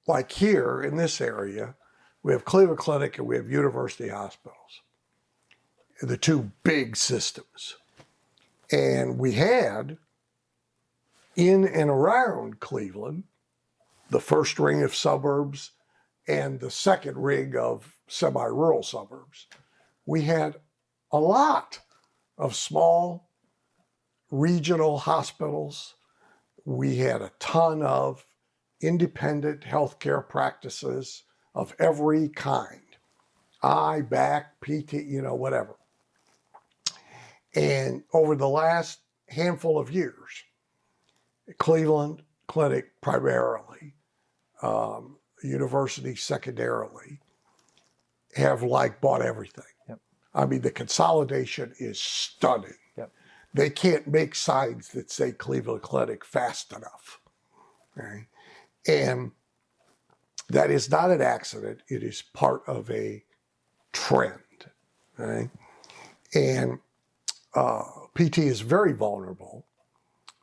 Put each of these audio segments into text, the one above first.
like here in this area, we have Cleveland Clinic and we have University Hospitals, the two big systems. And we had, in and around Cleveland, the first ring of suburbs and the second ring of semi-rural suburbs, we had a lot of small regional hospitals. We had a ton of independent healthcare practices of every kind, eye, back, PT, whatever. And over the last handful of years, Cleveland Clinic primarily, University secondarily, have bought everything. Yep. I mean, the consolidation is stunning. Yep. They can't make signs that say Cleveland Clinic fast enough. Okay? And that is not an accident. It is part of a trend. Okay? And PT is very vulnerable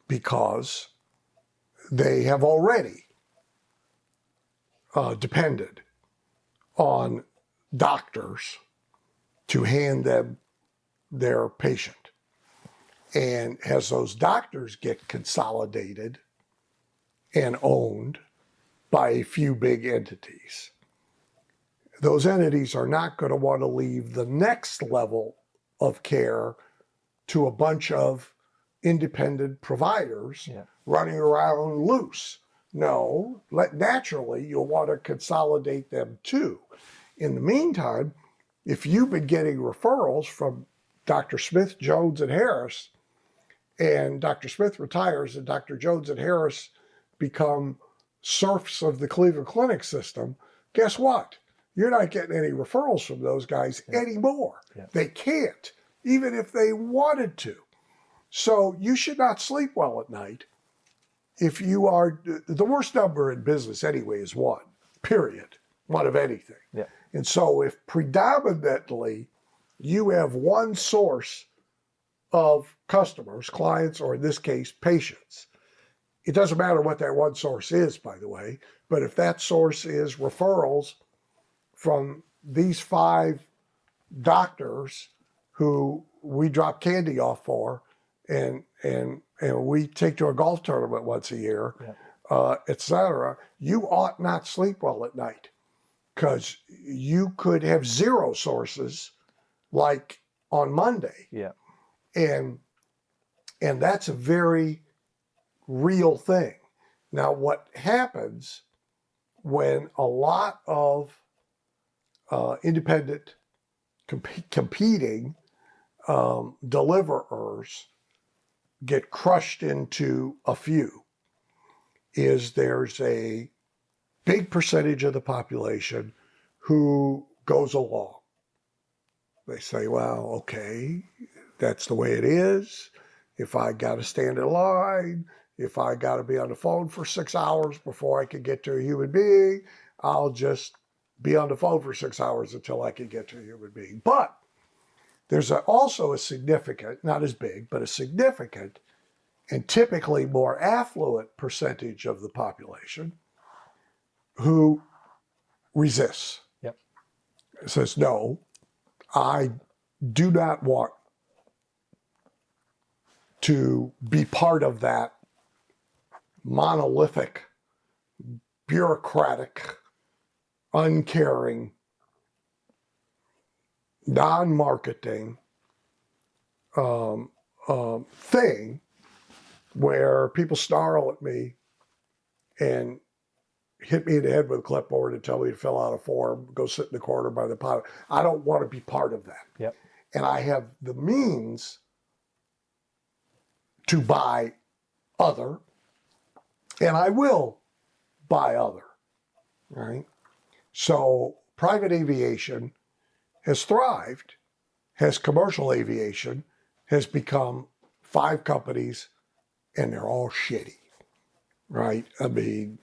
because they have already depended on doctors to hand them their patient. And as those doctors get consolidated and owned by a few big entities, those entities are not going to want to leave the next level of care to a bunch of independent providers running around loose. No, naturally, you'll want to consolidate them too. In the meantime, if you've been getting referrals from Dr. Smith, Jones, and Harris, and Dr. Smith retires and Dr. Jones and Harris become serfs of the Cleveland Clinic system, guess what? You're not getting any referrals from those guys anymore. Yeah. They can't, even if they wanted to. So you should not sleep well at night if you are, the worst number in business anyway is one, period, one of anything. Yeah. And so if predominantly you have one source of customers, clients, or in this case, patients, it doesn't matter what that one source is, by the way, but if that source is referrals from these 5 doctors who we drop candy off for and we take to a golf tournament once a year, et cetera, you ought not sleep well at night because you could have 0 sources like on Monday. Yeah. And that's a very real thing. Now, what happens when a lot of independent competing deliverers get crushed into a few is there's a big percentage of the population who goes along. They say, well, okay, that's the way it is. If I got to stand in line, if I got to be on the phone for 6 hours before I can get to a human being, I'll just be on the phone for 6 hours until I can get to a human being. But there's also a significant, not as big, but a significant and typically more affluent percentage of the population who resists. Yep. Says, no, I do not want to be part of that monolithic, bureaucratic, uncaring, non-marketing thing where people snarl at me and hit me in the head with a clipboard and tell me to fill out a form, go sit in the corner by the pot. I don't want to be part of that. Yep. And I have the means to buy other, and I will buy other, right? So private aviation has thrived, has commercial aviation has become 5 companies, and they're all shitty, right? I mean,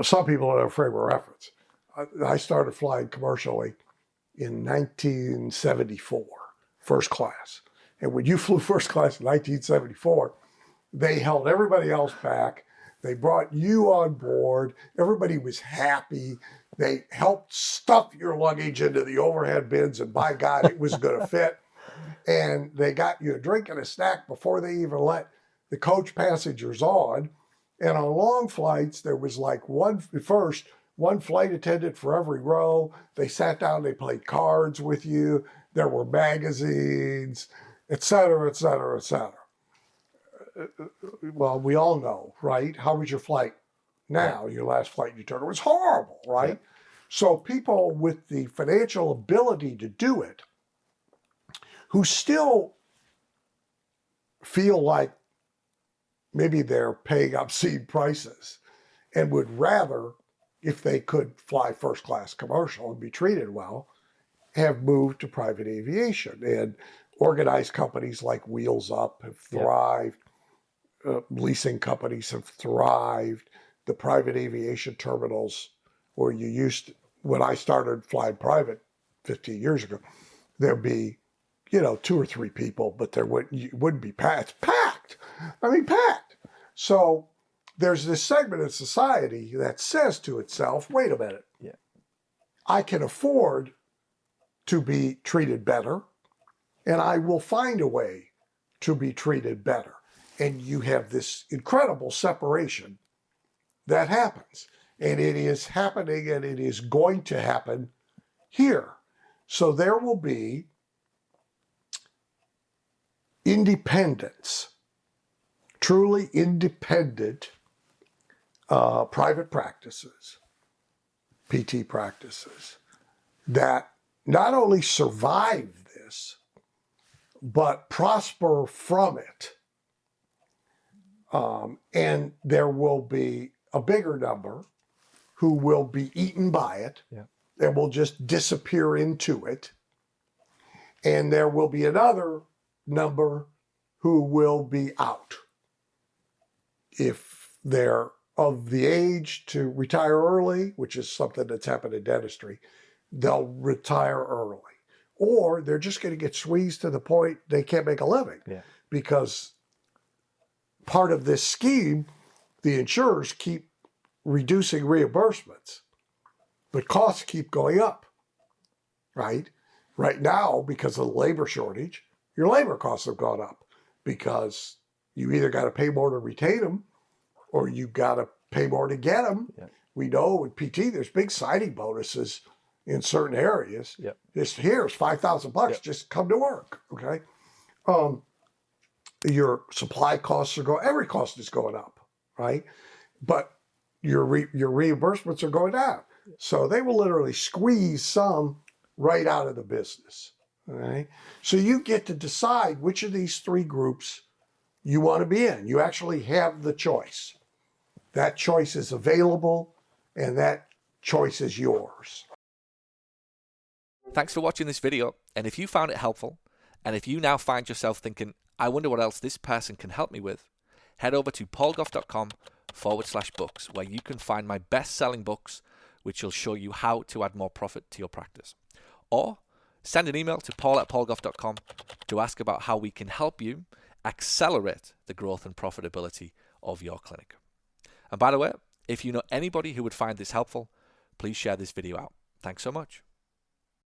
some people have a frame of reference. I started flying commercially in 1974, first class. And when you flew first class in 1974, they held everybody else back. They brought you on board. Everybody was happy. They helped stuff your luggage into the overhead bins, and by God, it was going to fit. And they got you a drink and a snack before they even let the coach passengers on. And on long flights, there was like one flight attendant for every row. They sat down, they played cards with you. There were magazines, et cetera, et cetera, et cetera. Well, we all know, right? How was your flight now? Your last flight you took, it was horrible, right? Yeah. So people with the financial ability to do it, who still feel like maybe they're paying obscene prices and would rather, if they could fly first class commercial and be treated well, have moved to private aviation. And organized companies like Wheels Up have thrived. Leasing companies have thrived. The private aviation terminals where you used to, when I started flying private 15 years ago, there'd be, 2 or 3 people, but there wouldn't be packed. It's packed. I mean, packed. So there's this segment of society that says to itself, wait a minute, I can afford to be treated better, and I will find a way to be treated better. And you have this incredible separation that happens. And it is happening, and it is going to happen here. So there will be independence, truly independent private practices, PT practices, that not only survive this, but prosper from it. And there will be a bigger number who will be eaten by it and will just disappear into it. And there will be another number who will be out. If they're of the age to retire early, which is something that's happened in dentistry, they'll retire early. Or they're just going to get squeezed to the point they can't make a living. Because part of this scheme, the insurers keep reducing reimbursements, but costs keep going up, right? Right now, because of the labor shortage, your labor costs have gone up because you either got to pay more to retain them or you got to pay more to get them. We know with PT, there's big signing bonuses in certain areas. Just here's $5,000, just come to work, okay? Your supply costs are going, every cost is going up, right? But your reimbursements are going down. So they will literally squeeze some right out of the business, all right? So you get to decide which of these 3 groups you want to be in. You actually have the choice. That choice is available, and that choice is yours. Thanks for watching this video, and if you found it helpful, and if you now find yourself thinking, I wonder what else this person can help me with, head over to paulgough.com/books, where you can find my best-selling books, which will show you how to add more profit to your practice. Or send an email to paul@paulgough.com to ask about how we can help you accelerate the growth and profitability of your clinic. And by the way, if you know anybody who would find this helpful, please share this video out. Thanks so much.